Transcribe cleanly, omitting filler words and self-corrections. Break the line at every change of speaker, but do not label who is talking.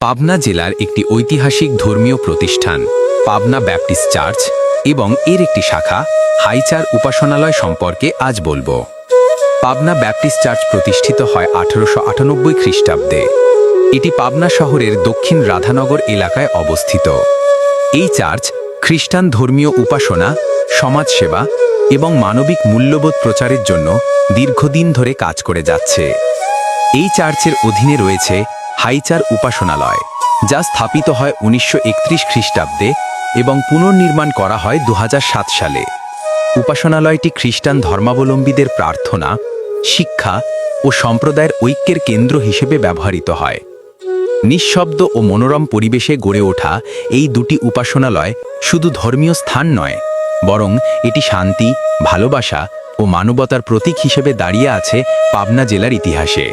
পাবনা জেলার একটি ঐতিহাসিক ধর্মীয় প্রতিষ্ঠান পাবনা ব্যাপটিস্ট চার্চ এবং এর একটি শাখা হাইচার উপাসনালয় সম্পর্কে আজ বলবো। পাবনা ব্যাপটিস্ট চার্চ প্রতিষ্ঠিত হয় 1898 খ্রিস্টাব্দে। এটি পাবনা শহরের দক্ষিণ রাধানগর এলাকায় অবস্থিত। এই চার্চ খ্রিস্টান ধর্মীয় উপাসনা, সমাজসেবা এবং মানবিক মূল্যবোধ প্রচারের জন্য দীর্ঘদিন ধরে কাজ করে যাচ্ছে। এই চার্চের অধীনে রয়েছে হাইচার উপাসনালয়, যা স্থাপিত হয় 1931 খ্রিস্টাব্দে এবং পুনর্নির্মাণ করা হয় 2007 সালে। উপাসনালয়টি খ্রিস্টান ধর্মাবলম্বীদের প্রার্থনা, শিক্ষা ও সম্প্রদায়ের ঐক্যের কেন্দ্র হিসেবে ব্যবহৃত হয়। নিঃশব্দ ও মনোরম পরিবেশে গড়ে ওঠা এই দুটি উপাসনালয় শুধু ধর্মীয় স্থান নয়, বরং এটি শান্তি, ভালোবাসা ও মানবতার প্রতীক হিসেবে দাঁড়িয়ে আছে পাবনা জেলার ইতিহাসে।